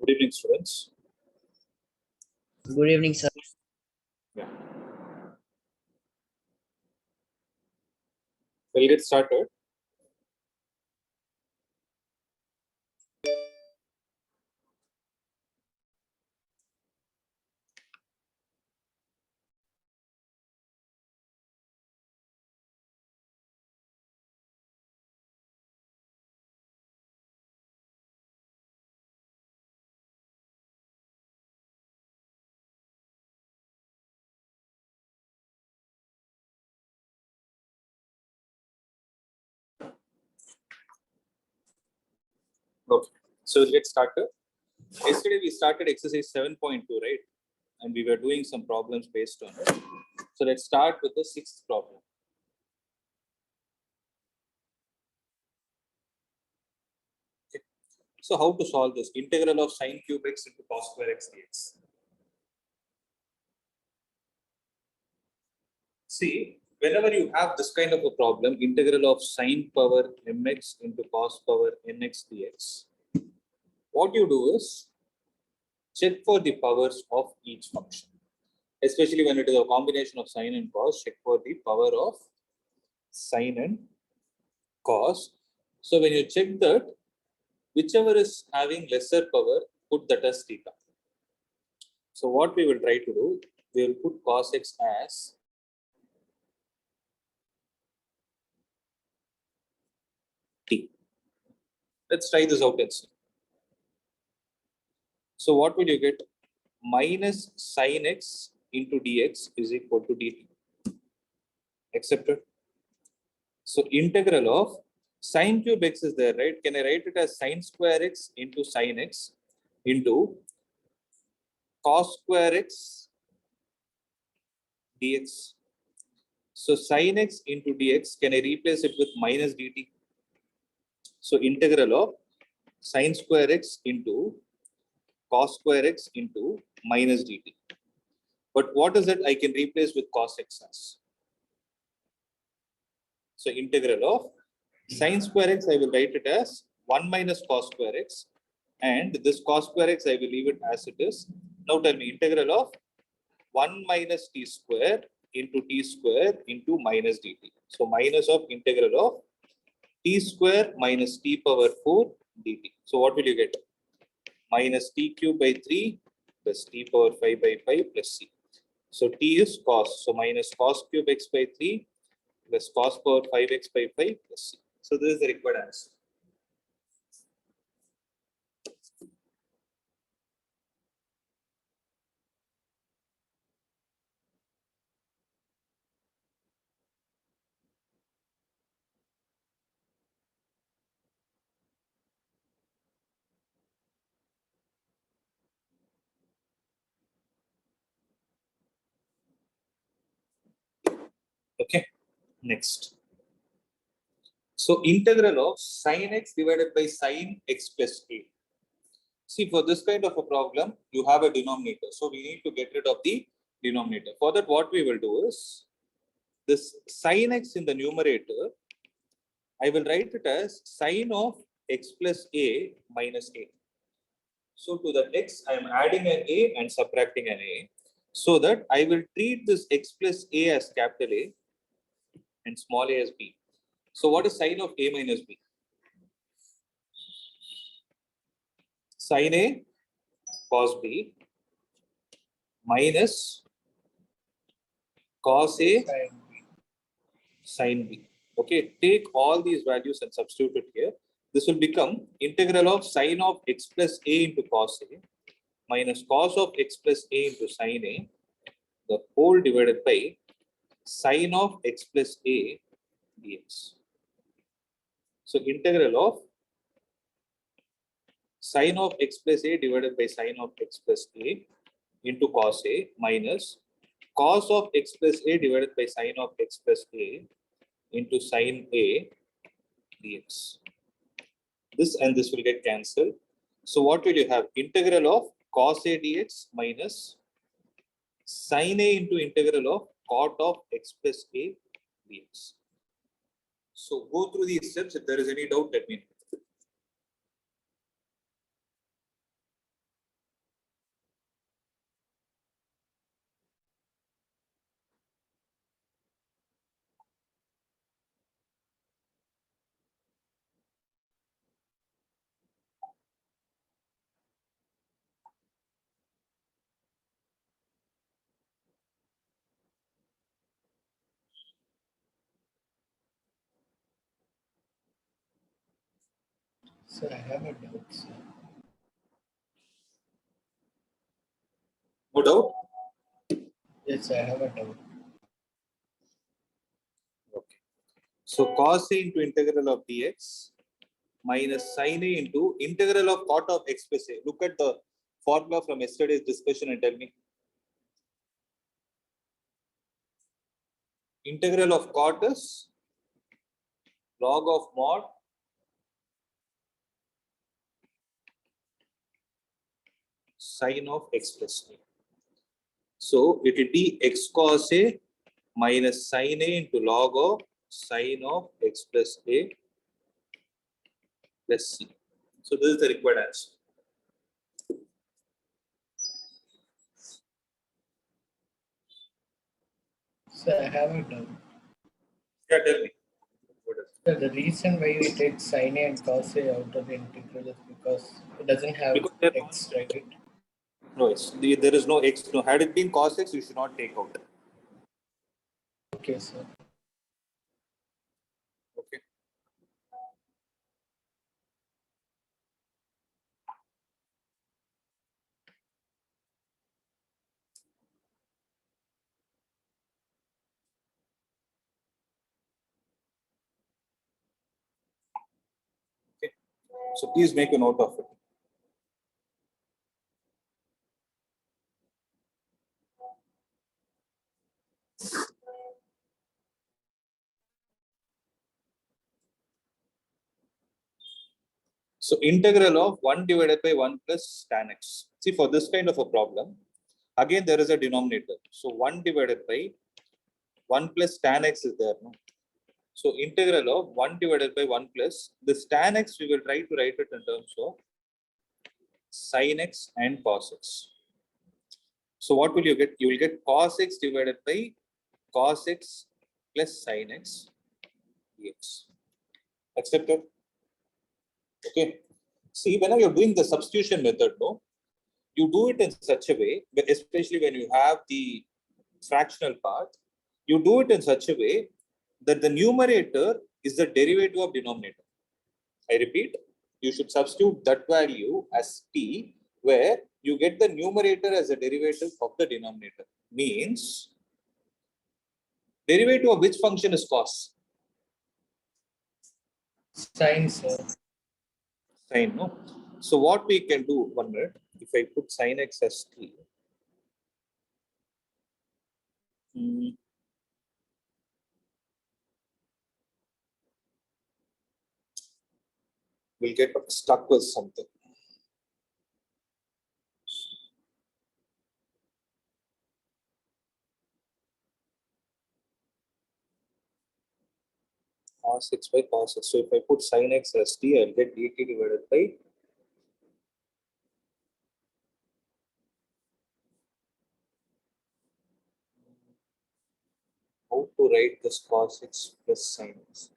Good evening, students. Good evening, sir. Yeah. We'll get started. Okay, so we'll get started. Yesterday we started exercise 7.2, right? And we were doing some problems based on it. So let's start with the sixth problem. Okay. So how to solve this? Integral of sine cube x into cos square x dx. See, whenever you have this kind of a problem, integral of sine power mx into cos power nx dx, what you do is check for the powers of each function. Especially when it is a combination of sine and cos, check for the power of sine and cos. So when you check that, whichever is having lesser power, put that as theta. So what we will try to do, we will put cos x as t. Let's try this out and see. So what will you get? Minus sine x into dx is equal to dt. Accepted? So integral of sine cube x is there, right? Can I write it as sine square x into sine x into cos square x dx. So sin x into dx, can I replace it with minus dt? So integral of sin square x into cos square x into minus dt. But what is it I can replace with cos x as? So integral of sin square x, I will write it as 1 minus cos square x. And this cos square x, I will leave it as it is. Now tell me, integral of 1 minus t square into t square into minus dt. So minus of integral of t square minus t power 4 dt. So what will you get? Minus t cube by 3 plus t power 5 by 5 plus c. So t is cos. So minus cos cube x by 3 plus cos power 5x by 5 plus c. So this is the required answer. Okay, next. So integral of sin x divided by sin x plus a. See, for this kind of a problem, you have a denominator. So we need to get rid of the denominator. For that, what we will do is this sin x in the numerator, I will write it as sin of x plus a minus a. So to the x, I am adding an a and subtracting an a. So that I will treat this x plus a as capital A and small a as b. So what is sin of a minus b? Sin a cos b minus cos a sin b. Okay, take all these values and substitute it here. This will become integral of sin of x plus a into cos a minus cos of x plus a into sin a, the whole divided by sin of x plus a dx. So integral of sin of x plus a divided by sin of x plus a into cos a minus cos of x plus a divided by sin of x plus a into sin a dx. This and this will get cancelled. So what will you have? Integral of cos a dx minus sin a into integral of cot of x plus a dx. So go through these steps. If there is any doubt, let me know. So I have a doubt, sir. No doubt? Yes, I have a doubt. Okay. So cos A into integral of dx minus sin A into integral of cot of x plus A. Look at the formula from yesterday's discussion and tell me. Integral of cot is log of mod sin of x plus A. So it will be x cos A minus sin A into log of sin of x plus A plus C. So this is the required answer. So I have a doubt. Yeah, tell me. What is it? So the reason why we take sin A and cos A out of the integral is because it doesn't have Because they're x, right? no, there is no x. No, had it been cos x, you should not take out. Okay, sir. Okay. Okay. So please make a note of it. So integral of 1 divided by 1 plus tan x. See, for this kind of a problem, again there is a denominator. So 1 divided by 1 plus tan x is there. No? So integral of 1 divided by 1 plus this tan x, we will try to write it in terms of sin x and cos x. So what will you get? You will get cos x divided by cos x plus sin x dx. Accepted? Okay. See, whenever you're doing the substitution method, no, you do it in such a way, especially when you have the fractional part, you do it in such a way that the numerator is the derivative of denominator. I repeat, you should substitute that value as t, where you get the numerator as a derivative of the denominator. Means, derivative of which function is cos? Sin, sir. Sin, no? So what we can do, 1 minute, if I put sin x as t, we'll get stuck with something. Cos x by cos x. So if I put sin x as t, I'll get dt divided by how to write this cos x plus sin x.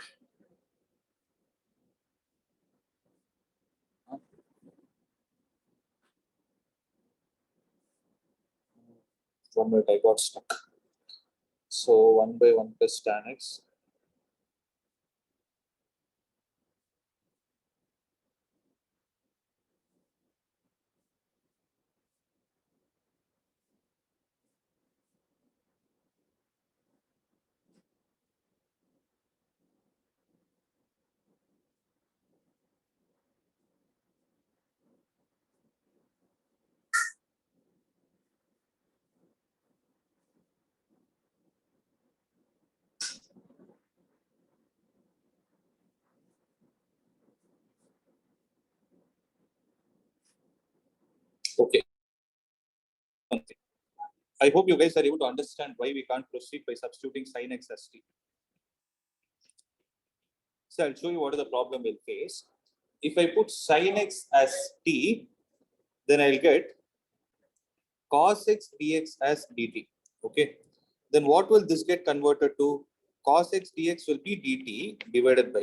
1 minute, I got stuck. So 1 by 1 plus tan x. Okay. I hope you guys are able to understand why we can't proceed by substituting sin x as t. So I'll show you what is the problem we'll face. If I put sin x as t, then I'll get cos x dx as dt. Okay. Then what will this get converted to? Cos x dx will be dt divided by,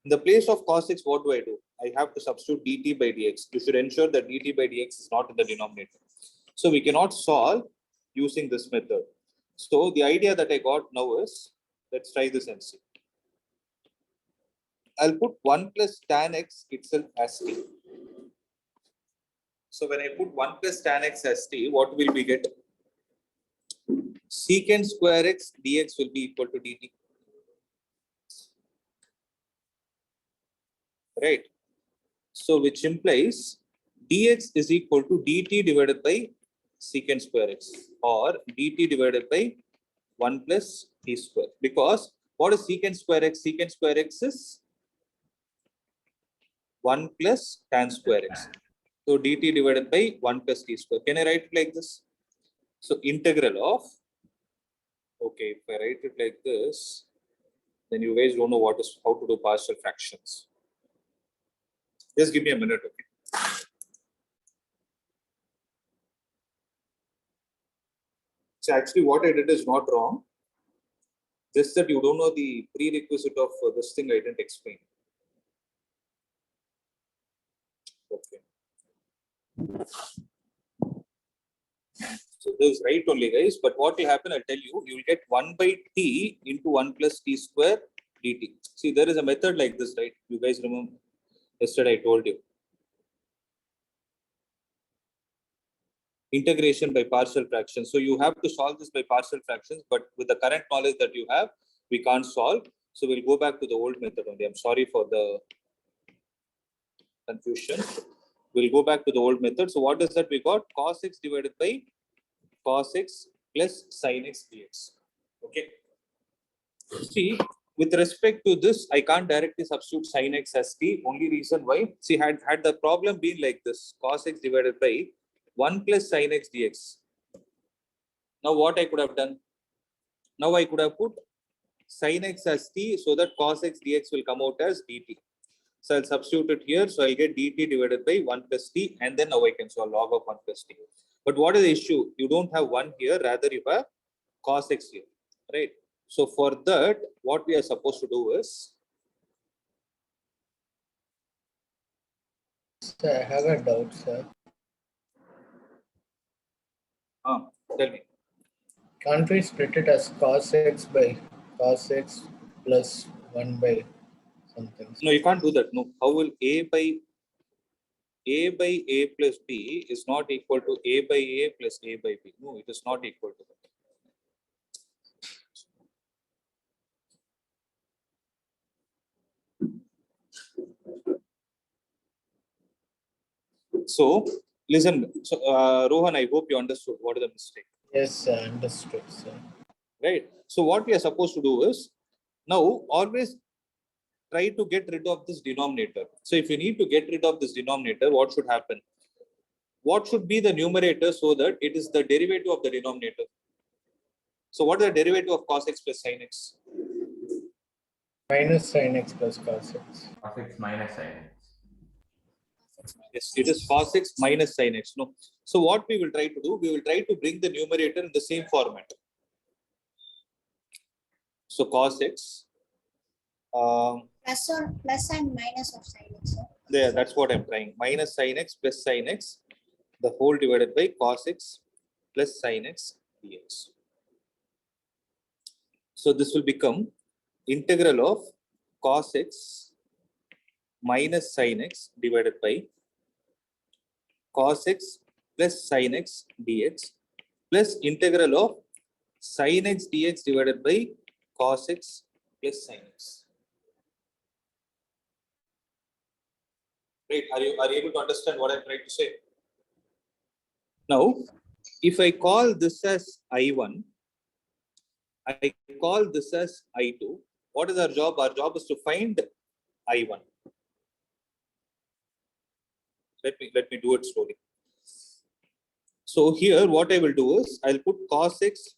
in the place of cos x, what do? I have to substitute dt by dx. You should ensure that dt by dx is not in the denominator. So we cannot solve using this method. So the idea that I got now is, let's try this and see. I'll put 1 plus tan x itself as t. So when I put 1 plus tan x as t, what will we get? Secant square x dx will be equal to dt. Right? So which implies dx is equal to dt divided by secant square x, or dt divided by 1 plus t square. Because what is secant square x? Secant square x is 1 plus tan square x. So dt divided by 1 plus t square. Can I write it like this? So integral of, okay, if I write it like this, then you guys don't know how to do partial fractions. Just give me a minute, okay? So actually what I did is not wrong. Just that you don't know the prerequisite of this thing I didn't explain. Okay. So this is right only, guys. But what will happen, I'll tell you, you will get 1 by t into 1 plus t square dt. See, there is a method like this, right? You guys remember? Yesterday I told you. Integration by partial fractions. So you have to solve this by partial fractions, but with the current knowledge that you have, we can't solve. So we'll go back to the old method only. I'm sorry for the confusion. We'll go back to the old method. So what is that we got? Cos x divided by cos x plus sin x dx. Okay. See, with respect to this, I can't directly substitute sin x as t. Only reason why, see, had the problem been like this, cos x divided by 1 plus sin x dx. Now what I could have done? Now I could have put sin x as t so that cos x dx will come out as dt. So I'll substitute it here. So I'll get dt divided by 1 plus t, and then now I can solve log of 1 plus t. But what is the issue? You don't have 1 here, rather you have cos x here, right? So for that, what we are supposed to do is, So I have a doubt, sir. tell me. Can't we split it as cos x by cos x plus 1 by something? No, you can't do that. No, how will a by a plus b is not equal to a by a plus a by b? No, it is not equal to that. So listen, so Rohan, I hope you understood what is the mistake. Yes, I understood, sir. Right. So what we are supposed to do is, now always try to get rid of this denominator. So if you need to get rid of this denominator, what should happen? What should be the numerator so that it is the derivative of the denominator? So what is the derivative of cos x plus sin x? Minus sin x plus cos x. Cos x minus sin x. Yes, it is cos x minus sin x. No. So what we will try to do, we will try to bring the numerator in the same format. So cos x. Plus and minus of sin x. There, that's what I'm trying. Minus sin x plus sin x, the whole divided by cos x plus sin x dx. So this will become integral of cos x minus sin x divided by cos x plus sin x dx plus integral of sin x dx divided by cos x plus sin x. Right? Are you able to understand what I'm trying to say? Now, if I call this as I1, I call this as I2. What is our job? Our job is to find I1. Let me do it slowly. So here, what I will do is I'll put cos x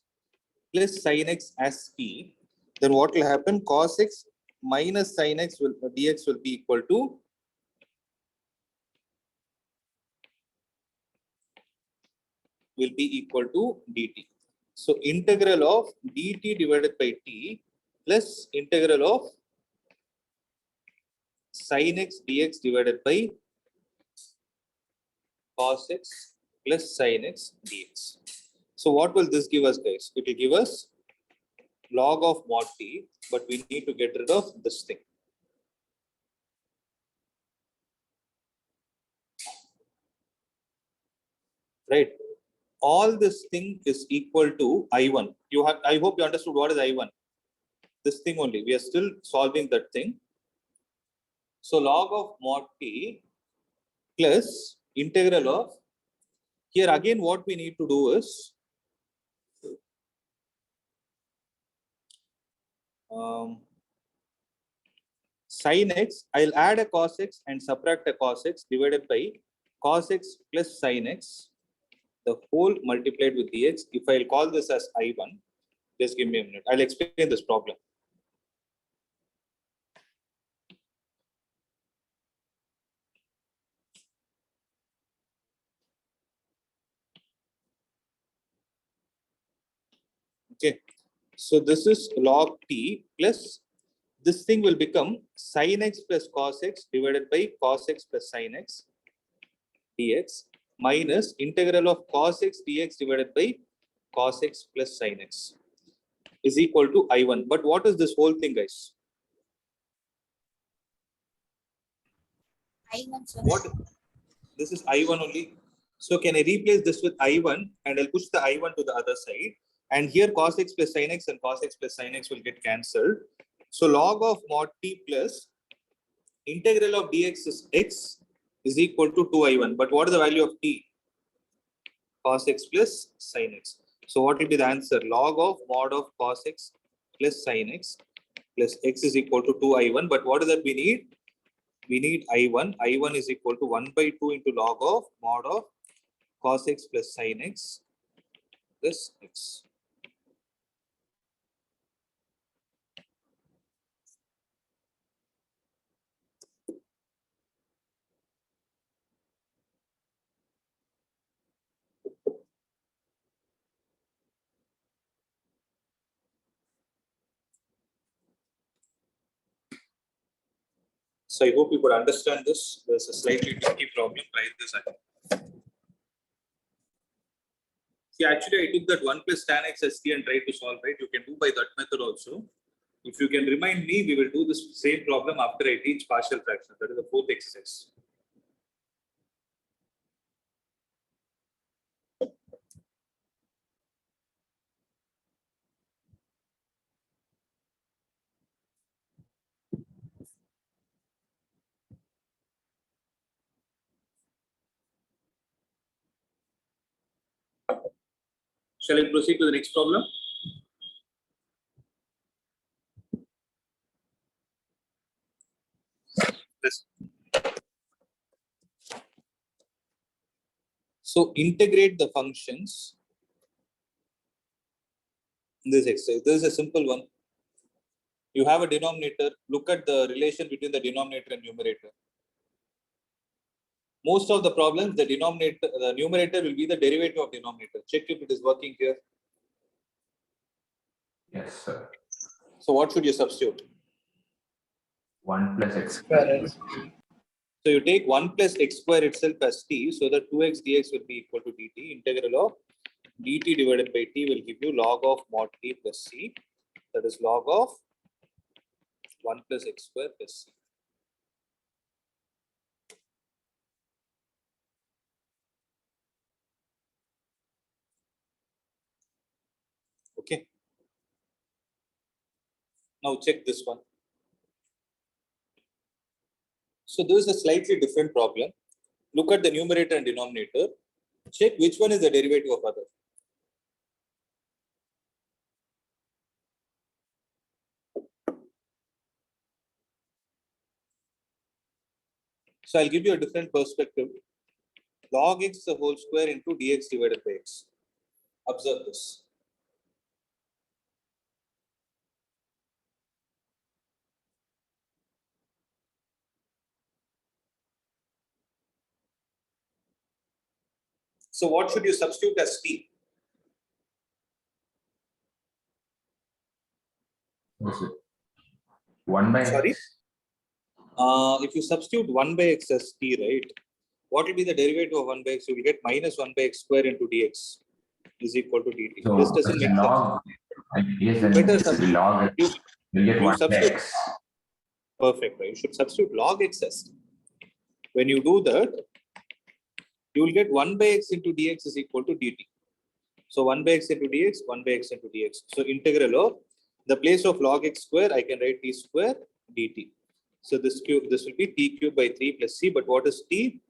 plus sin x as t. Then what will happen? Cos x minus sin x dx will be equal to dt. So integral of dt divided by t plus integral of sin x dx divided by cos x plus sin x dx. So what will this give us, guys? It will give us log of mod t, but we need to get rid of this thing. right? All this thing is equal to I1. I hope you understood what is I1. This thing only. We are still solving that thing. So log of mod t plus integral of, here again what we need to do is sin x, I'll add a cos x and subtract a cos x divided by cos x plus sin x, the whole multiplied with dx. If I'll call this as I1, just give me a minute. I'll explain this problem. Okay, so this is log t plus this thing will become sin x plus cos x divided by cos x plus sin x dx minus integral of cos x dx divided by cos x plus sin x is equal to I1. But what is this whole thing, guys? I1, sir. What? This is I1 only. So can I replace this with I1 and I'll push the I1 to the other side? And here cos x plus sin x and cos x plus sin x will get cancelled. So log of mod t plus integral of dx is x is equal to 2I1. But what is the value of t? Cos x plus sin x. So what will be the answer? Log of mod of cos x plus sin x plus x is equal to 2I1. But what is that we need? We need I1. I1 is equal to 1 by 2 into log of mod of cos x plus sin x plus x. So I hope you could understand this. There's a slightly tricky problem. Try this again. See, actually, I took that 1 plus tan x as t and tried to solve it. You can do by that method also. If you can remind me, we will do this same problem after I teach partial fraction. That is the fourth exercise. Shall I proceed to the next problem? Yes. So integrate the functions in this exercise. This is a simple one. You have a denominator. Look at the relation between the denominator and numerator. Most of the problems, the numerator will be the derivative of denominator. Check if it is working here. Yes, sir. So what should you substitute? 1 plus x Square. So you take 1 plus x square itself as t, so that 2x dx will be equal to dt. Integral of dt divided by t will give you log of mod t plus c. That is log of 1 plus x square plus c. Okay. Now check this one. So this is a slightly different problem. Look at the numerator and denominator. Check which one is the derivative of other. So I'll give you a different perspective. Log x the whole square into dx divided by x. Observe this. So what should you substitute as t? Yes, sir. 1 by Sorry? x. If you substitute 1 by x as t, right? What will be the derivative of 1 by x? You will get minus 1 by x square into dx is equal to dt. So This doesn't make sense. log. Yes, then Better this is log. You, We'll get you 1 by substitute. x. Perfect. Right? You should substitute log x as t. When you do that, you will get 1 by x into dx is equal to dt. So 1 by x into dx, 1 by x into dx. So integral of the place of log x square, I can write t square dt. So this will be t cube by 3 plus c. But what is t?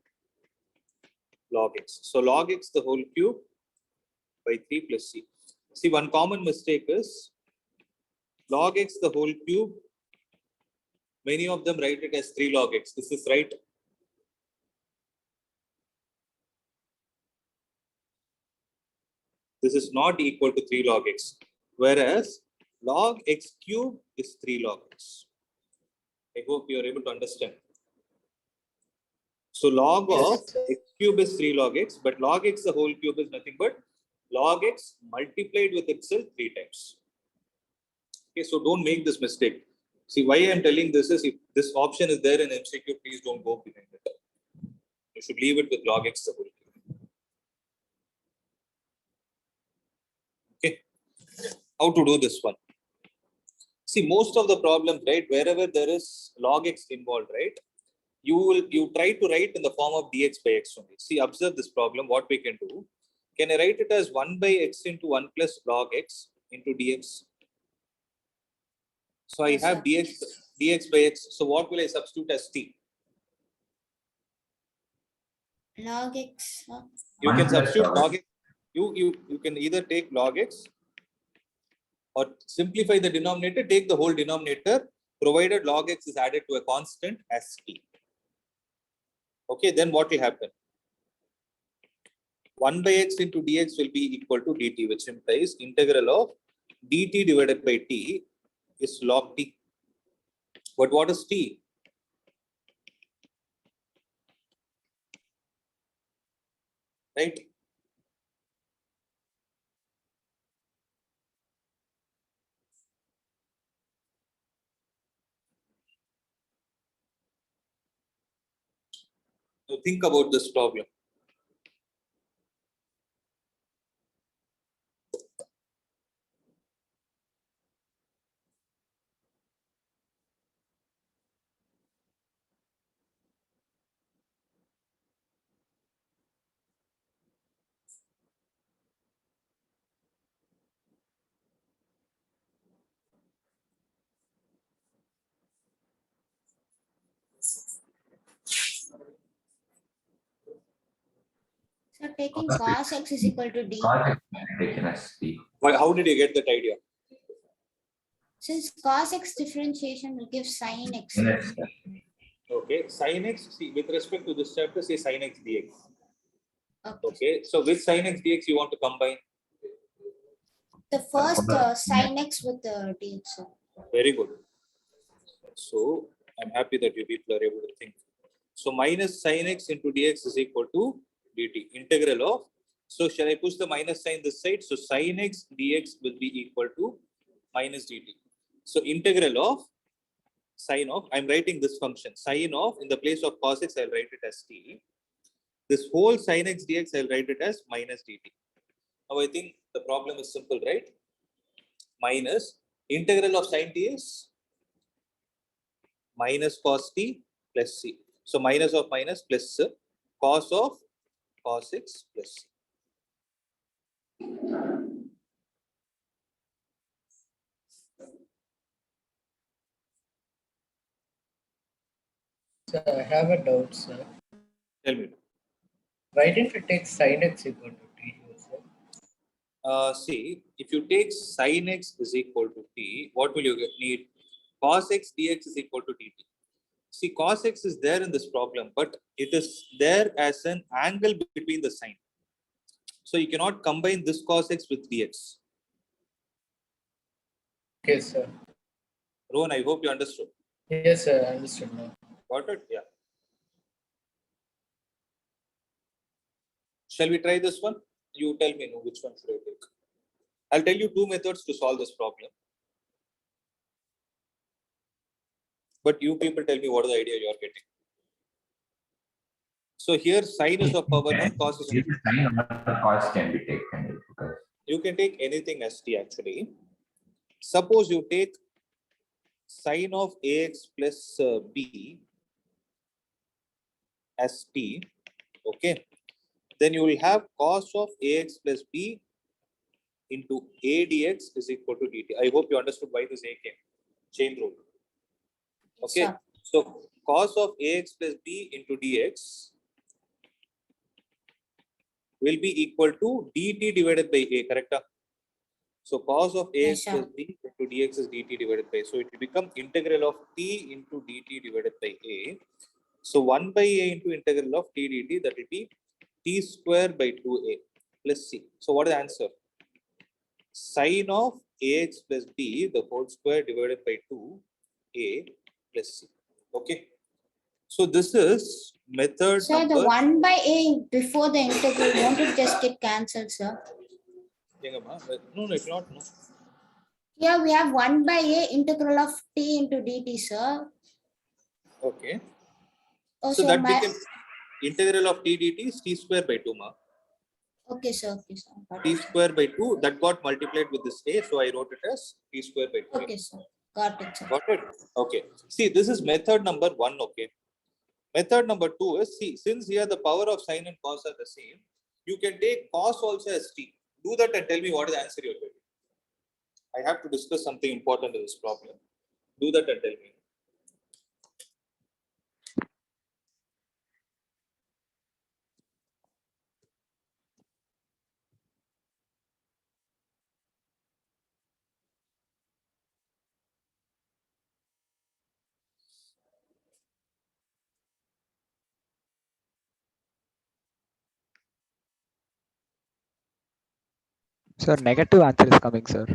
Log x. So log x the whole cube by 3 plus c. See, one common mistake is log x the whole cube. Many of them write it as 3 log x. This is right. This is not equal to 3 log x. Whereas log x cube is 3 log x. I hope you are able to understand. So log Yes, of sir. x cube is 3 log x, but log x the whole cube is nothing but log x multiplied with itself 3 times. Okay, so don't make this mistake. See, why I am telling this is, if this option is there in MCQ, please don't go behind it. You should leave it with log x the whole cube. Okay, how to do this one? See, most of the problems, right, wherever there is log x involved, right, you try to write in the form of dx by x only. See, observe this problem. What we can do? Can I write it as 1 by x into 1 plus log x into dx? So I Yes, have sir. dx by x. So what will I substitute as t? Log x. You 1 can plus substitute log log x. You can either take log x or simplify the denominator, take the whole denominator, provided log x is added to a constant as t. Okay, then what will happen? 1 by x into dx will be equal to dt, which implies integral of dt divided by t is log t. But what is t? Right? So think about this problem. So taking cos x is equal to d. cos x can be taken as t. How did you get that idea? Since cos x differentiation will give sin x. In its Okay, sin x, see, with respect to this chapter, say sin x dx. Okay. Okay, so with sin x dx you want to combine? The first sin x with the dx. sir. Very good. So I'm happy that you people are able to think. So minus sin x into dx is equal to dt. Integral of, so shall I push the minus sign this side? So sin x dx will be equal to minus dt. So integral of sin of, I'm writing this function, sin of, in the place of cos x, I'll write it as t. This whole sin x dx, I'll write it as minus dt. Now I think the problem is simple, right? Minus integral of sin t is minus cos t plus c. So minus of minus plus cos of cos x plus c. So I have a doubt, sir. Tell me. Why didn't you take sin x equal to t here, sir? See, if you take sin x is equal to t, what will you need? Cos x dx is equal to dt. See, cos x is there in this problem, but it is there as an angle between the sign. So you cannot combine this cos x with dx. Okay, sir. Rohan, I hope you understood. Yes, sir. I understood now. Got it? Yeah. Shall we try this one? You tell me which one should I take. I'll tell you 2 methods to solve this problem. But you people tell me what is the idea you are getting. So here sin is of power 1, cos is of Either sin or cos can be taken because you can take anything as t actually. Suppose you take sin of ax plus b as t, okay. then you will have cos of ax plus b into a dx is equal to dt. I hope you understood why this a came. Chain rule. Okay. Sir. So cos of ax plus b into dx will be equal to dt divided by a, correct? So cos of Yes, ax sir. plus b into dx is dt divided by. So it will become integral of t into dt divided by a. So 1 by a into integral of t dt, that will be t square by 2a plus c. So what is the answer? Sine of ax plus b the whole square divided by 2a plus c. Okay. So this is method Sir, number. the 1 by a before the integral, won't it just get cancelled, sir? No, it's not. No. Here we have 1 by a integral of t into dt, sir. Okay. Oh, So sir, that my, became integral of t dt is t square by 2 ma. okay, sir. Okay, sir. Got T it. square by 2 that got multiplied with this a, so I wrote it as t square by 2. Okay, sir. Got it, sir. Got it? Okay. See, this is method number 1. Okay. Method number 2 is, see, since here the power of sine and cos are the same, you can take cos also as t. Do that and tell me what is the answer you're getting. I have to discuss something important in this problem. Do that and tell me. Sir, negative answer is coming, sir.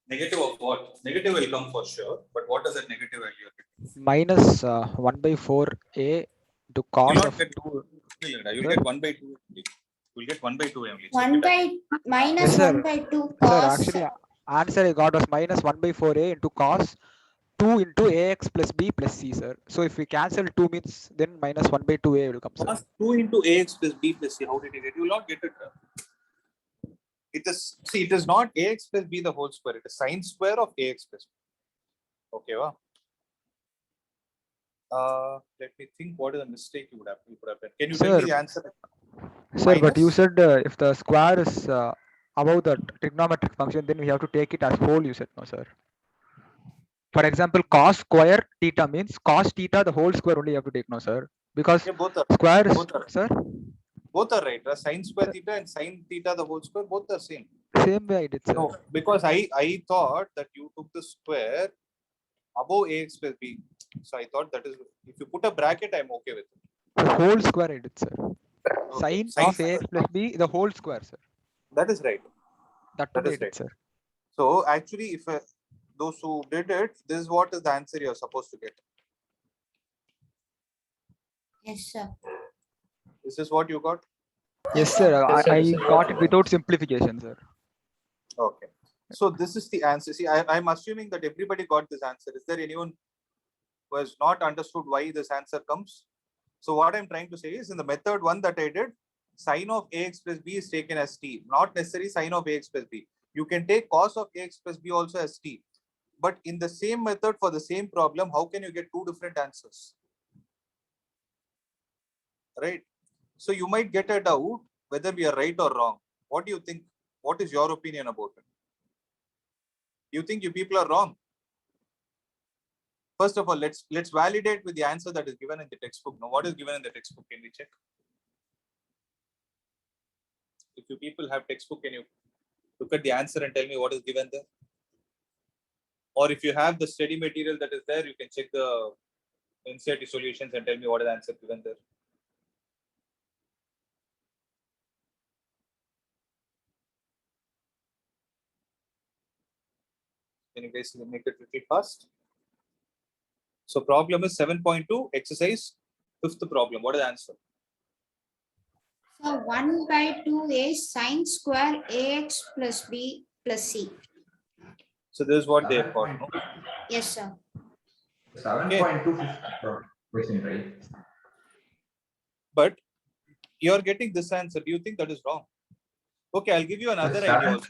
Negative of what? Negative will come for sure, but what is that negative value you're getting? Minus 1 by 4a to cos not of get- 2. You'll Sir? get 1 by 2. You'll get 1 by 2 only. Check 1 it out. by minus Yes, sir. 1 by 2 Sir, cos. actually, answer I got was minus 1 by 4a into cos 2 into ax plus b plus c, sir. So if we cancel 2 means then minus 1 by 2a will come, sir. Cos 2 into ax plus b plus c. How did you get? You will not get it. It is, see, it is not ax plus b the whole square. It is sine square of ax plus b. Okay, wow. Let me think. What is the mistake you would have done? Can you tell me Sir, the answer? Sir, but you Minus? said if the square is above the trigonometric function, then we have to take it as whole, you said, no, sir. For example, cos square theta means cos theta, the whole square only you have to take, no, sir. Because Yeah, both are. square is, Both are. sir, Both are right. Sine square theta and sine theta the whole square, both are same. same way I did, sir. No, because I thought that you took the square above ax plus b. So I thought that is, if you put a bracket, I'm okay with it. The whole square I did, sir. Okay. Sine of ax plus b, the whole square, sir. That is right. That That only I is did, right. sir. So actually, if those who did it, this is what is the answer you're supposed to get. Yes, sir. This is what you got? Yes, sir. Yes, sir, I this is got what it I without simplification, sir. Okay. So this is the answer. See, I'm assuming that everybody got this answer. Is there anyone who has not understood why this answer comes? So what I'm trying to say is, in the method 1 that I did, sine of ax plus b is taken as t, not necessarily sine of ax plus b. You can take cos of ax plus b also as t. But in the same method for the same problem, how can you get two different answers? Right? So you might get a doubt whether we are right or wrong. What do you think? What is your opinion about it? You think you people are wrong? First of all, let's validate with the answer that is given in the textbook. Now, what is given in the textbook? Can we check? If you people have textbook, can you look at the answer and tell me what is given there? Or if you have the study material that is there, you can check the NCERT solutions and tell me what is the answer given there. Can you guys make it really fast? So problem is 7.2, exercise, fifth problem. What is the answer? So 1 by 2a sine square ax plus b plus c. So this is what they have got. No? Yes, sir. 7.2 question, right? But you're getting this answer. Do you think that is wrong? Okay, I'll give you another idea also.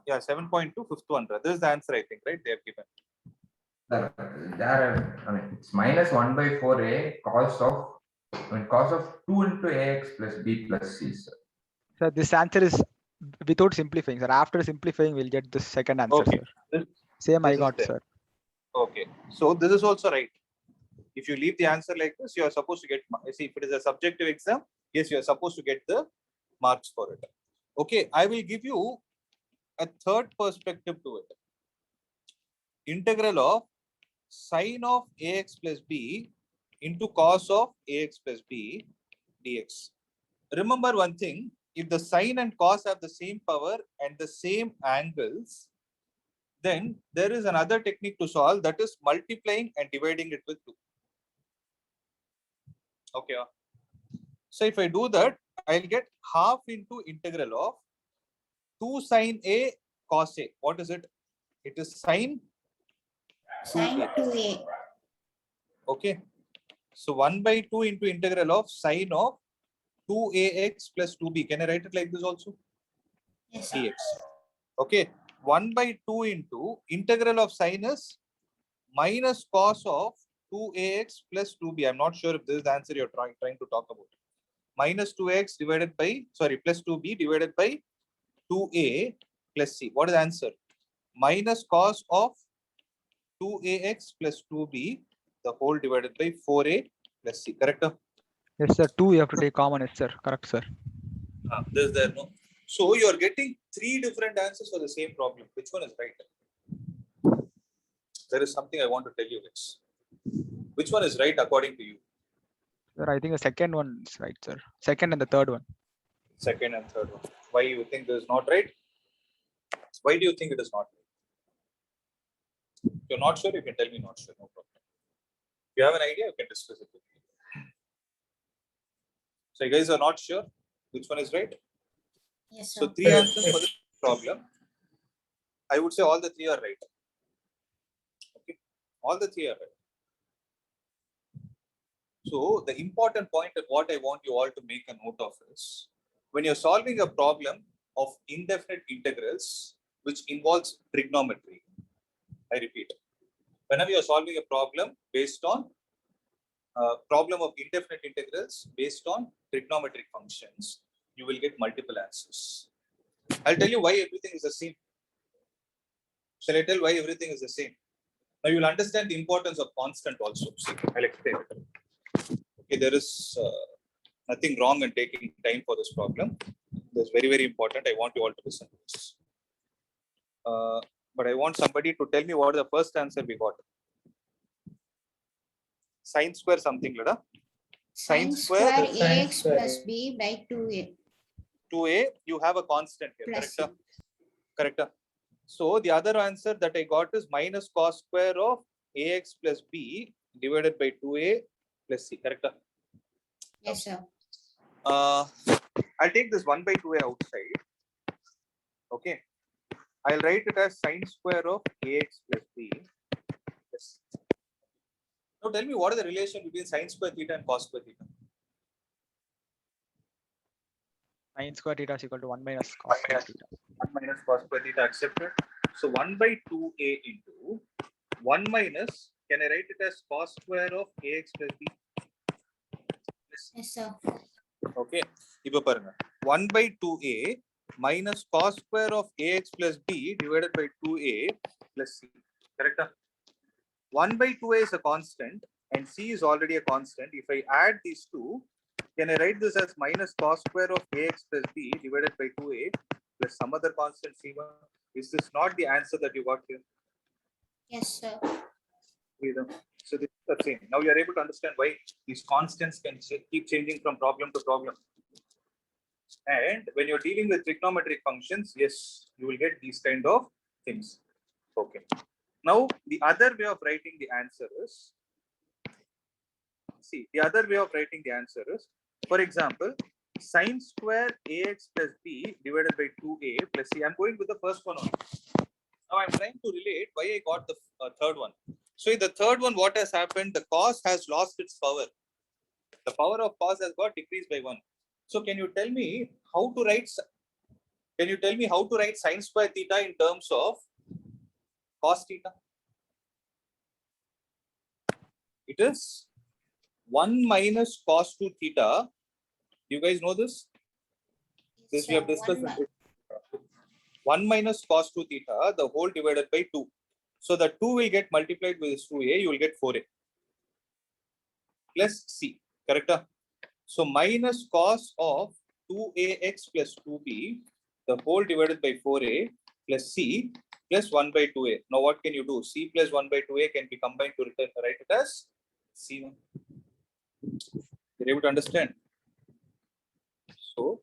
Yeah, 7.2, fifth one. This is the answer, I think, right? They have given. There, I mean, it's minus 1 by 4a cos of I mean, cos of 2 into ax plus b plus c, sir. So this answer is without simplifying, sir. After simplifying, we'll get the second answer, Okay. sir. This- Same I this is got, there. sir. Okay, so this is also right. If you leave the answer like this, you are supposed to get, see, if it is a subjective exam, yes, you are supposed to get the marks for it. Okay, I will give you a third perspective to it. Integral of sine of ax plus b into cos of ax plus b dx. Remember one thing, if the sine and cos have the same power and the same angles, then there is another technique to solve, that is multiplying and dividing it with 2. Okay. So if I do that, I'll get half into integral of 2 sine A cos A. What is it? It is sine. Sine 2a. Okay. So 1 by 2 into integral of sine of 2ax plus 2b. Can I write it like this also? Yes, sir. Dx. Okay. 1 by 2 into integral of sine is minus cos of 2ax plus 2b. I'm not sure if this is the answer you're trying to talk about. Minus 2x divided by, sorry, plus 2b divided by 2a plus c. What is the answer? Minus cos of 2ax plus 2b, the whole divided by 4a plus c. Correct? Yes, sir. 2 you have to take common, yes, sir. Correct, sir. This is there, no? So you are getting 3 different answers for the same problem. Which one is right? There is something I want to tell you, guys. Which one is right according to you? Sir, I think the second one is right, sir. Second and the third one. Second and third one. Why you think this is not right? Why do you think it is not right? If you're not sure, you can tell me not sure. No problem. If you have an idea, you can discuss it with me. So you guys are not sure which one is right? Yes, So sir. 3 answers for this problem. I would say all the 3 are right. Okay, all the 3 are right. So the important point and what I want you all to make a note of is, when you're solving a problem of indefinite integrals, which involves trigonometry, I repeat, whenever you're solving a problem based on problem of indefinite integrals based on trigonometric functions, you will get multiple answers. I'll tell you why everything is the same. Shall I tell why everything is the same? Now you will understand the importance of constant also. See, I'll explain it. Okay, there is nothing wrong in taking time for this problem. It's very, very important. I want you all to listen to this. But I want somebody to tell me what is the first answer we got. Sine square something, Lada. Sine square ax plus b by 2a. 2a, you have a constant here, Plus correct? Correct. So the other answer that I got is minus cos square of ax plus b divided by 2a plus c, correct? Yes, sir. I'll take this 1 by 2a outside. Okay. I'll write it as sine square of ax plus b. Yes. Now tell me, what is the relation between sine square theta and cos square theta? Sine square theta is equal to 1 minus cos square theta. 1 minus cos square theta accepted. So 1 by 2a into 1 minus, can I write it as cos square of ax plus b? Yes, sir. Okay. Ipo parunga. 1 by 2a minus cos square of ax plus b divided by 2a plus c. Correct? 1 by 2a is a constant and c is already a constant. If I add these two, can I write this as minus cos square of ax plus b divided by 2a plus some other constant c1? Is this not the answer that you got here? Yes, sir. So this is the same. Now you are able to understand why these constants can keep changing from problem to problem. And when you're dealing with trigonometric functions, yes, you will get these kind of things. Okay. Now the other way of writing the answer is, see, the other way of writing the answer is, for example, sine square ax plus b divided by 2a plus c. I'm going with the first one only. Now I'm trying to relate why I got the third one. So in the third one, what has happened? The cos has lost its power. The power of cos has got decreased by 1. So can you tell me how to write? Can you tell me how to write sine square theta in terms of cos theta? It is 1 minus cos 2 theta. You guys know this? This we have discussed. 1 minus cos 2 theta, the whole divided by 2. So the 2 will get multiplied with this 2a, you will get 4a plus c. Correct? So minus cos of 2ax plus 2b, the whole divided by 4a plus c plus 1 by 2a. Now what can you do? C plus 1 by 2a can be combined to write it as c1. You're able to understand? So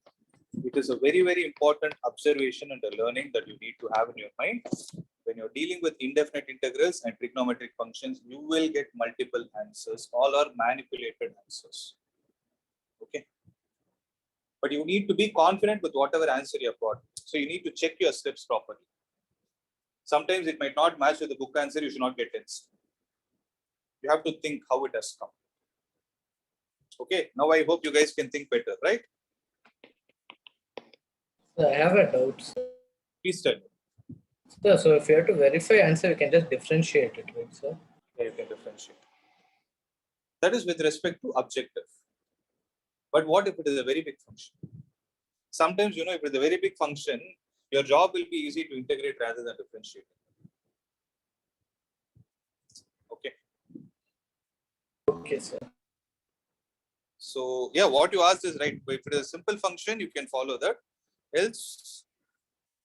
it is a very, very important observation and a learning that you need to have in your mind. When you're dealing with indefinite integrals and trigonometric functions, you will get multiple answers. All are manipulated answers. Okay. But you need to be confident with whatever answer you have got. So you need to check your steps properly. Sometimes it might not match with the book answer, you should not get tensed. You have to think how it has come. Okay, now I hope you guys can think better, right? So I have a doubt, sir. Please tell me. Sir, so if you have to verify answer, you can just differentiate it, right, sir? Yeah, you can differentiate. That is with respect to objective. But what if it is a very big function? Sometimes, you know, if it is a very big function, your job will be easy to integrate rather than differentiate. Okay. Okay, sir. So, yeah, what you asked is right. If it is a simple function, you can follow that. Else,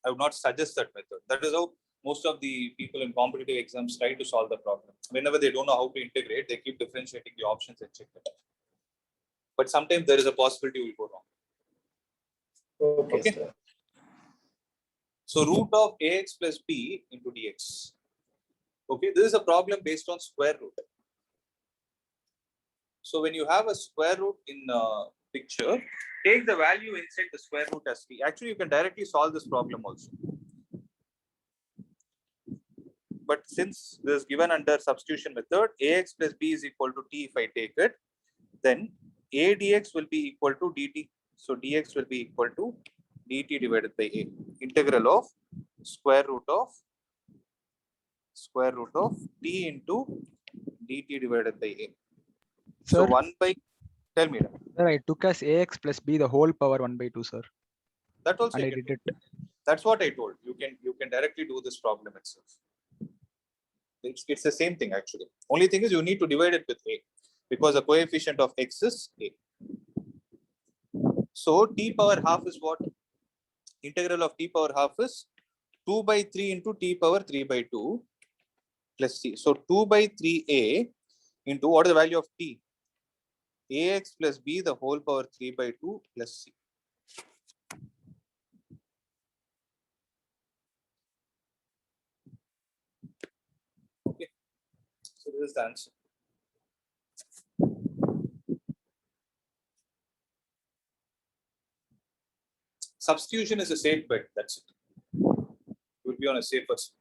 I would not suggest that method. That is how most of the people in competitive exams try to solve the problem. Whenever they don't know how to integrate, they keep differentiating the options and check it out. But sometimes there is a possibility you will go wrong. Okay, Okay. sir. So root of ax plus b into dx. Okay, this is a problem based on square root. So when you have a square root in a picture, take the value inside the square root as t. Actually, you can directly solve this problem also. But since this is given under substitution method, ax plus b is equal to t if I take it, then a dx will be equal to dt. So dx will be equal to dt divided by a. Integral of square root of t into dt divided by a. So Sir? 1 by, tell me. Sir, I took as ax plus b the whole power 1 by 2, sir. That also And you I can did do. it. That's what I told. You can directly do this problem itself. It's the same thing actually. Only thing is you need to divide it with a because the coefficient of x is a. So t power half is what? Integral of t power half is 2 by 3 into t power 3 by 2 plus c. So 2 by 3a into what is the value of t? Ax plus b the whole power 3 by 2 plus c. Okay. So this is the answer. Substitution is a safe bet. That's it. You will be on a safer side.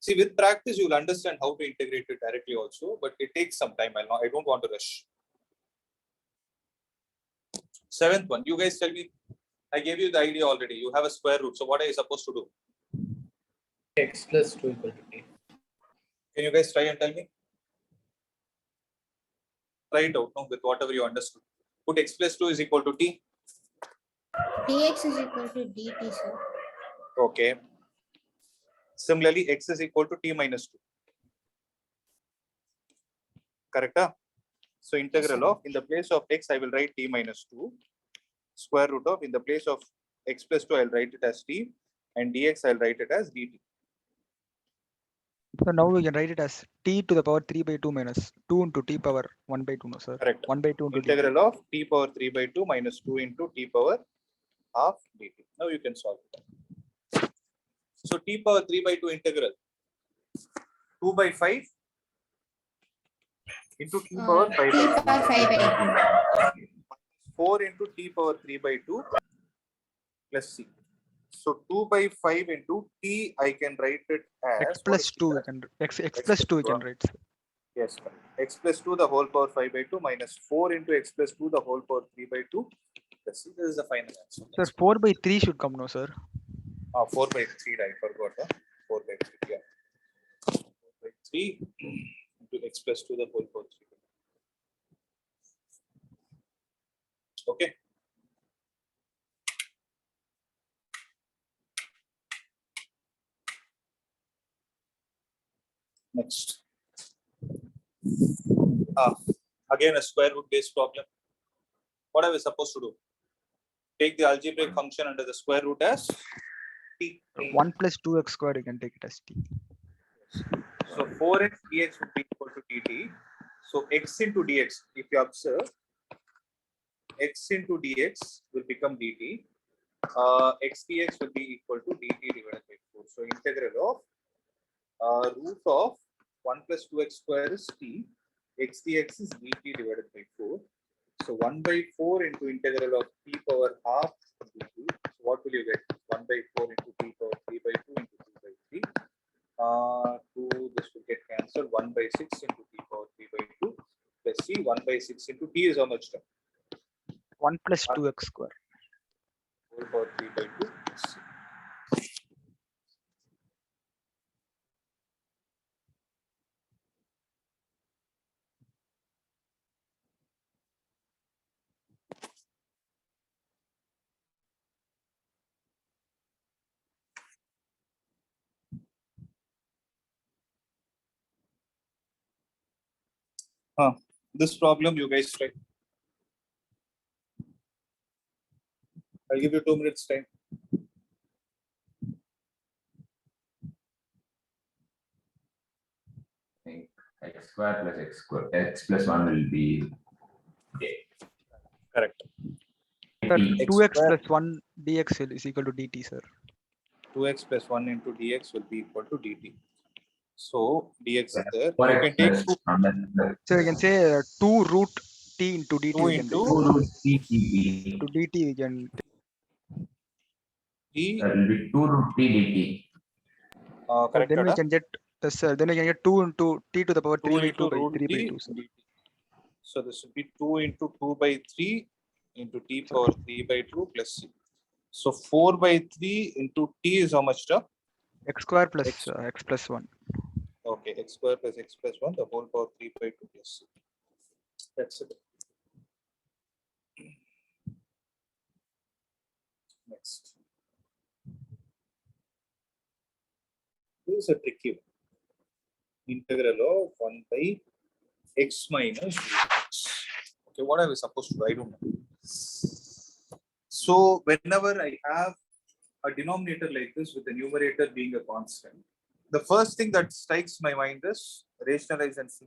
See, with practice, you will understand how to integrate it directly also, but it takes some time. I don't want to rush. 7th one, you guys tell me. I gave you the idea already. You have a square root. So what are you supposed to do? X plus 2 equal to t. Can you guys try and tell me? Try it out with whatever you understood. Put x plus 2 is equal to t. dx is equal to dt, sir. Okay. Similarly, x is equal to t minus 2. Correct? So integral of, in the place of x, I will write t minus 2. Square root of, in the place of x plus 2, I'll write it as t. And dx, I'll write it as dt. So now we can write it as t to the power 3 by 2 minus 2 into t power 1 by 2, no, sir? Correct. 1 by 2 into dt. Integral of t power 3 by 2 minus 2 into t power half dt. Now you can solve it. So t power 3 by 2 integral 2 by 5 into t power 5 t by 2. power 5 by 2. 4 into t power 3 by 2 plus c. So 2 by 5 into t, I can write it as X plus 2, we can x plus 2 we can write. Sir. Yes, correct. X plus 2 the whole power 5 by 2 minus 4 into x plus 2 the whole power 3 by 2 plus c. This is the final answer. Sir, 4 by 3 should come, no, sir? 4 by 3, I forgot. 4 by 3, yeah. 4 by 3 into x plus 2 the whole power 3. Okay. Next. Again a square root based problem. What are we supposed to do? Take the algebraic function under the square root as t. 1 plus 2x squared, you can take it as t. So 4x dx would be equal to dt. So x into dx, if you observe, x into dx will become dt. X dx will be equal to dt divided by 4. So integral of root of 1 plus 2x square is t. X dx is dt divided by 4. So 1 by 4 into integral of t power half dt. So what will you get? 1 by 4 into t power 3 by 2 into 2 by 3. 2, this will get cancelled. 1 by 6 into t power 3 by 2 plus c. 1 by 6 into t is how much term? 1 plus 2x squared. Whole power 3 by 2 plus c. This problem you guys try. I'll give you 2 minutes time. I think x square plus x square, x plus 1 will be Correct. Sir, t. 2x square. plus 1 dx is equal to dt, sir. 2x plus 1 into dx will be equal to dt. So dx is there. You 4x can take plus another So you can say 2 root t into dt. 2 we can into take. 2 root t dt. To dt we can t. That will be 2 root t dt. Correct. then we Ada? can get yes, sir. Then we can get 2 into t to the power 2 3 by into 2 by root 3 by t 2, sir. dt. So this will be 2 into 2 by 3 into t power 3 by 2 plus c. So 4 by 3 into t is how much term? X square plus X. x plus 1. Okay, x square plus x plus 1, the whole power 3 by 2 plus c. That's it. Next. This is a tricky one. Integral of 1 by x minus dx. Okay, what are we supposed to do? I don't know. So whenever I have a denominator like this with the numerator being a constant, the first thing that strikes my mind is rationalize and see.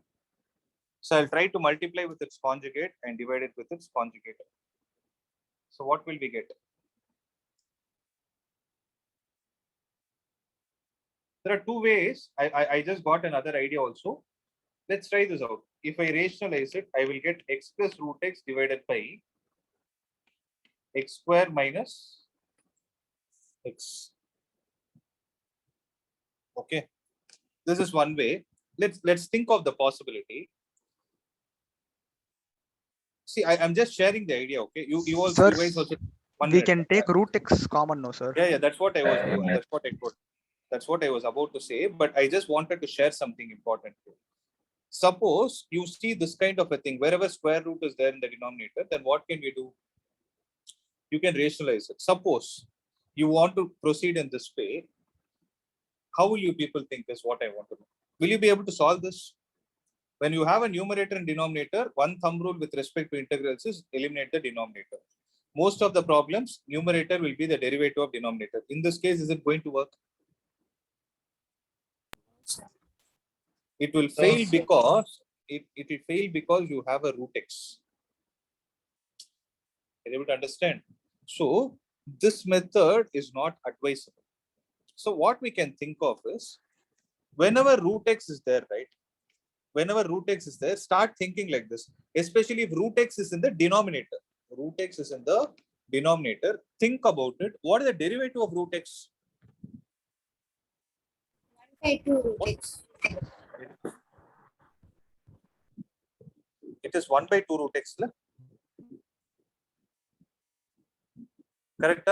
So I'll try to multiply with its conjugate and divide it with its conjugate. So what will we get? There are two ways. I just got another idea also. Let's try this out. If I rationalize it, I will get x plus root x divided by x square minus x. Okay, this is one way. Let's think of the possibility. See, I'm just sharing the idea. Okay, you all Sir, you guys also. We can take root x common now, sir. Yeah, that's what I was doing. That's what I could. That's what I was about to say. But I just wanted to share something important here. Suppose you see this kind of a thing, wherever square root is there in the denominator, then what can we do? You can rationalize it. Suppose you want to proceed in this way, how will you people think is what I want to know? Will you be able to solve this? When you have a numerator and denominator, one thumb rule with respect to integrals is eliminate the denominator. Most of the problems, numerator will be the derivative of denominator. In this case, is it going to work? It will fail because it will fail because you have a root x. Are you able to understand? So this method is not advisable. So what we can think of is, whenever root x is there, right? Whenever root x is there, start thinking like this. Especially if root x is in the denominator. Root x is in the denominator. Think about it. What is the derivative of root x? 1 by 2 root x. It is 1 by 2 root x. Correct?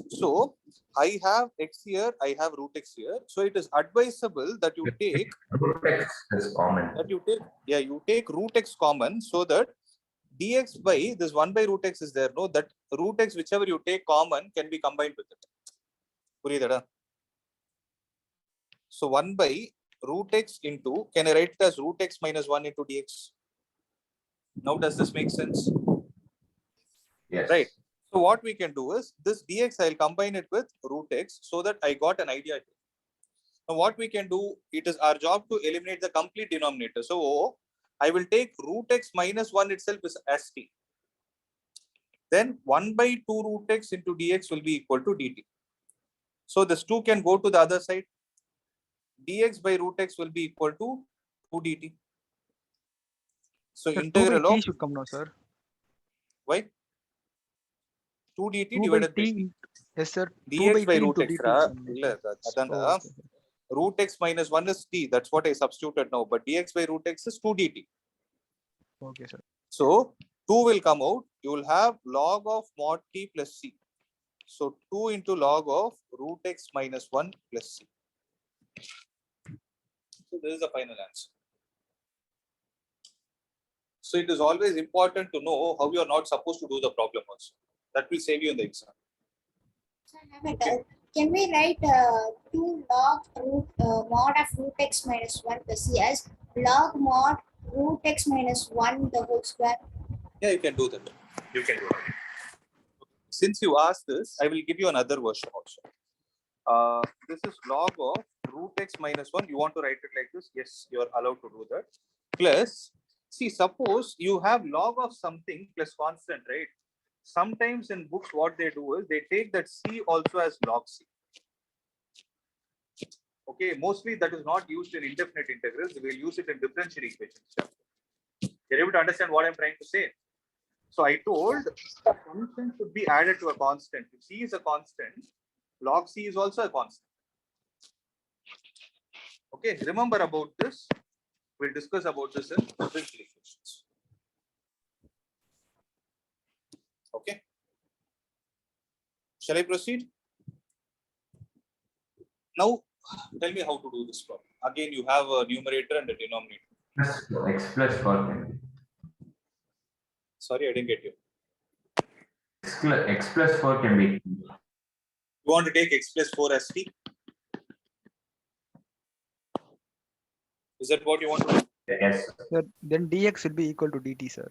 So I have x here, I have root x here. So it is advisable that you take Root x is common. you take root x common, so that dx by this 1 by root x is there. No, that root x whichever you take common can be combined with it. புரியுதாடா? So 1 by root x into, can I write it as root x minus 1 into dx? Now does this make sense? Yes. Right. So what we can do is this dx, I'll combine it with root x so that I got an idea here. Now what we can do, it is our job to eliminate the complete denominator. So I will take root x minus 1 itself as t. Then 1 by 2 root x into dx will be equal to dt. So this 2 can go to the other side. Dx by root x will be equal to 2 dt. So Sir, 2 by integral t of, should come now, sir. why? 2 dt 2 by divided by t. t. Yes, sir. 2 dx by by t root into x. dt. is coming, Illa, sir. adanda. Oh, okay, sir. Root x minus 1 is t. That's what I substituted now. But dx by root x is 2 dt. Okay, sir. So 2 will come out. You will have log of mod t plus c. So 2 into log of root x minus 1 plus c. So this is the final answer. So it is always important to know how you are not supposed to do the problem also. That will save you in the exam. So I have a doubt. Can we write 2 log root mod of root x minus 1 plus c as log mod root x minus 1 the whole square? Yeah, you can do that. You can do that. Since you asked this, I will give you another version also. This is log of root x minus 1. You want to write it like this? Yes, you are allowed to do that. Plus, see, suppose you have log of something plus constant, right? Sometimes in books, what they do is they take that c also as log c. Okay, mostly that is not used in indefinite integrals. We will use it in differential equations. You're able to understand what I'm trying to say? So I told a function should be added to a constant. If c is a constant, log c is also a constant. Okay, remember about this. We'll discuss about this in differential equations. Okay. Shall I proceed? Now, tell me how to do this problem. Again, you have a numerator and a denominator. X plus 4 can be. Sorry, I didn't get you. X plus 4 can be. You want to take x plus 4 as t? Is that what you want to do? Yes. Sir, then dx will be equal to dt, sir.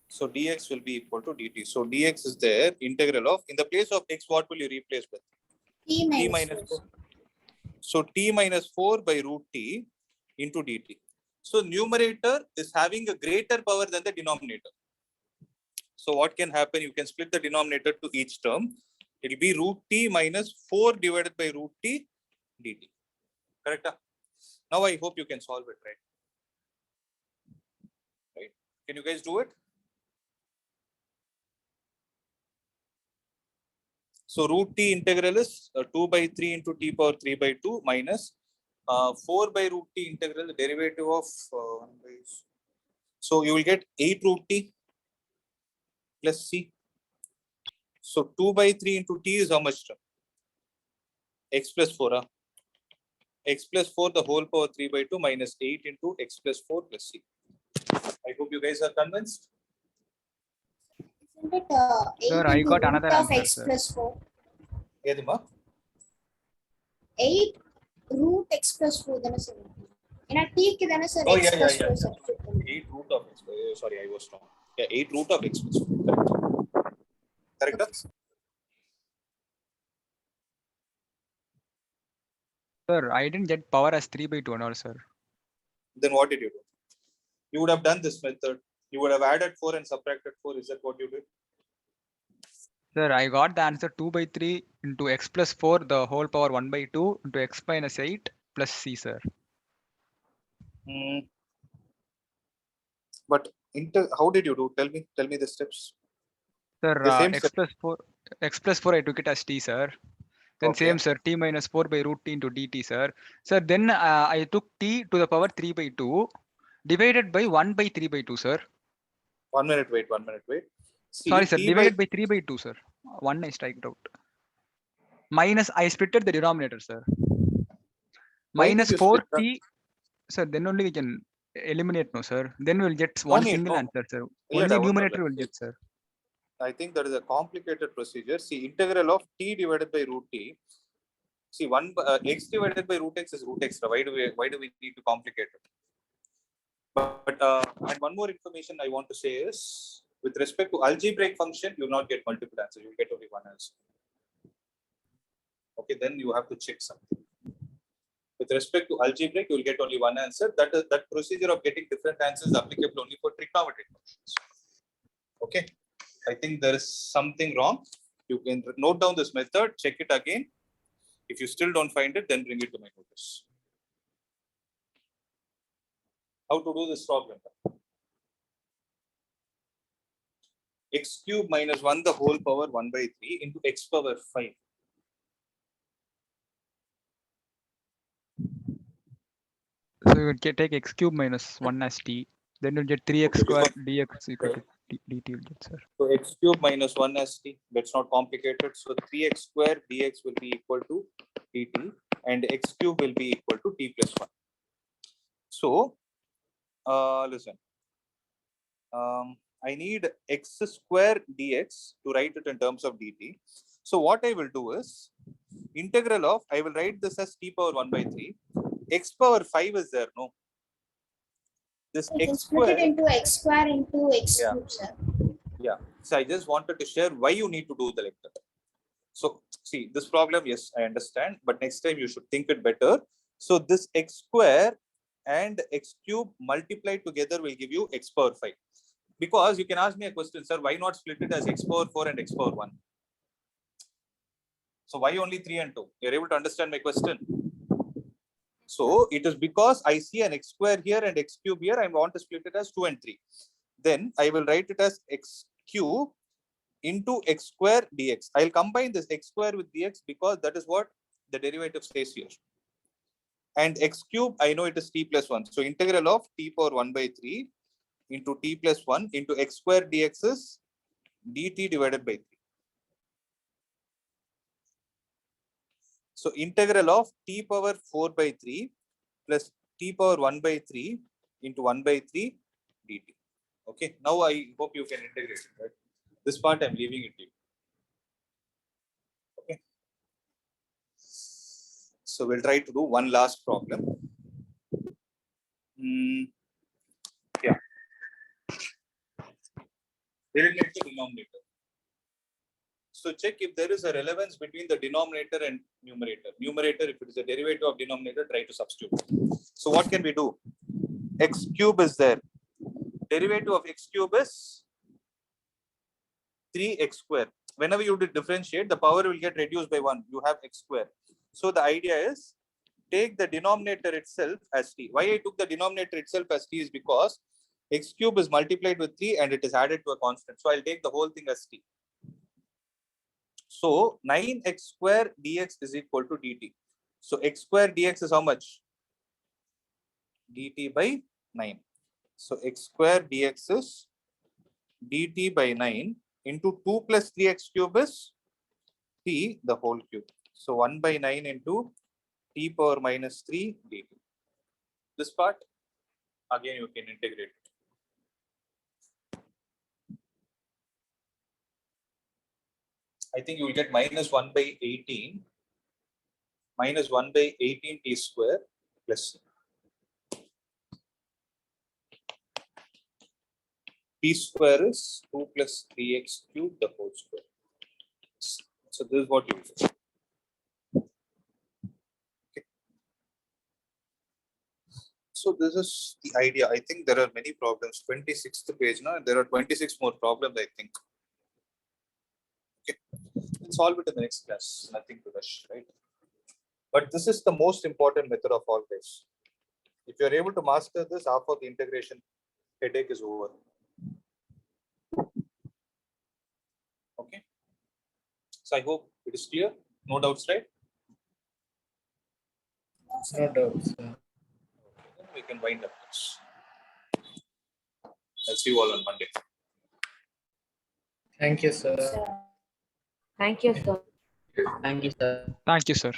So dx will be equal to dt. So dx is there, integral of, in the place of x, what will you replace with? T T minus minus 4. 4. So t minus 4 by root t into dt. So numerator is having a greater power than the denominator. So what can happen? You can split the denominator to each term. It will be root t minus 4 divided by root t dt. Correct? Now I hope you can solve it, right? Right? Can you guys do it? So root t integral is 2 by 3 into t power 3 by 2 minus 4 by root t integral, the derivative of 1 by. So you will get 8 root t plus c. So 2 by 3 into t is how much term? X plus 4. X plus 4 the whole power 3 by 2 minus 8 into x plus 4 plus c. I hope you guys are convinced. Isn't it 8 Sir, I into got root another of answer, x sir. plus 4? Eduma? 8 root x plus 4 then sir. In a t ki then sir Oh, x yeah, plus yeah, 4 yeah. substitute. 8 root of x. Sorry, I was wrong. Yeah, 8 root of x plus 4. Correct? Correct? Sir, I didn't get power as 3 by 2 and all, sir. Then what did you do? You would have done this method. You would have added 4 and subtracted 4. Is that what you did? Sir, I got the answer 2 by 3 into x plus 4 the whole power 1 by 2 into x minus 8 plus c, sir. But how did you do? Tell me the steps. Sir, The same x step. plus 4 I took it as t, sir. Then Okay. same, sir, t minus 4 by root t into dt, sir. Sir, then I took t to the power 3 by 2 divided by 1 by 3 by 2, sir. 1 minute, wait. See, Sorry, sir, t divided by 3 by 2, sir. 1 I striked out. minus I splitted the denominator, sir. Why did Minus you split 4t, sir. Then only we can eliminate, no, sir. Then we will get No one need, single no. answer, sir. Yeah, Only one more numerator will line. get, sir. I think that is a complicated procedure. See, integral of t divided by root t. See, x divided by root x is root x. Why do we need to complicate it? But and one more information I want to say is, with respect to algebraic function, you will not get multiple answers. You will get only one answer. Okay, then you have to check something. With respect to algebraic, you will get only one answer. That procedure of getting different answers is applicable only for trigonometric functions. Okay, I think there is something wrong. You can note down this method, check it again. If you still don't find it, then bring it to my notice. How to do this problem? X cube minus 1 the whole power 1 by 3 into x power 5. So we will take x cube minus 1 as t. Then you'll get 3x Okay, square dx equal to dt will get, sir. So x cube minus 1 as t. That's not complicated. So 3x square dx will be equal to dt and x cube will be equal to t plus 1. So listen. I need x square dx to write it in terms of dt. So what I will do is integral of, I will write this as t power 1 by 3. X power 5 is there, no? This You can x split square. it into x square into x Yeah. cube, sir. Yeah. So I just wanted to share why you need to do the like that. So see this problem, yes, I understand, but next time you should think it better. So this x square and x cube multiplied together will give you x power 5. Because you can ask me a question, sir, why not split it as x power 4 and x power 1? So why only 3 and 2? You're able to understand my question? So it is because I see an x square here and x cube here, I want to split it as 2 and 3. Then I will write it as x cube into x square dx. I'll combine this x square with dx because that is what the derivative says here. And x cube, I know it is t plus 1. So integral of t power 1 by 3 into t plus 1 into x square dx is dt divided by 3. So integral of t power 4 by 3 plus t power 1 by 3 into 1 by 3 dt. Okay, now I hope you can integrate it, right? This part I'm leaving it to you. Okay. So we'll try to do one last problem. Yeah. Eliminate the denominator. So check if there is a relevance between the denominator and numerator. Numerator, if it is a derivative of denominator, try to substitute. So what can we do? X cube is there. Derivative of x cube is 3x square. Whenever you differentiate, the power will get reduced by 1. You have x square. So the idea is take the denominator itself as t. Why I took the denominator itself as t is because x cube is multiplied with 3 and it is added to a constant. So I'll take the whole thing as t. So 9x square dx is equal to dt. So x square dx is how much? Dt by 9. So x square dx is dt by 9 into 2 plus 3x cube is t the whole cube. So 1 by 9 into t power minus 3 dt. This part, again you can integrate it. I think you will get minus 1 by 18 minus 1 by 18 t square plus t square is 2 plus 3x cube the whole square. So this is what you will do. Okay. So this is the idea. I think there are many problems. 26th page now. There are 26 more problems, I think. Okay. We'll solve it in the next class. Nothing to rush, right? But this is the most important method of all, guys. If you are able to master this, half of the integration headache is over. Okay. So I hope it is clear. No doubts, right? No doubts, sir. Then we can wind up this. I'll see you all on Monday. Thank you, sir. So, Thank you, sir. Thank you, sir. Thank you, sir.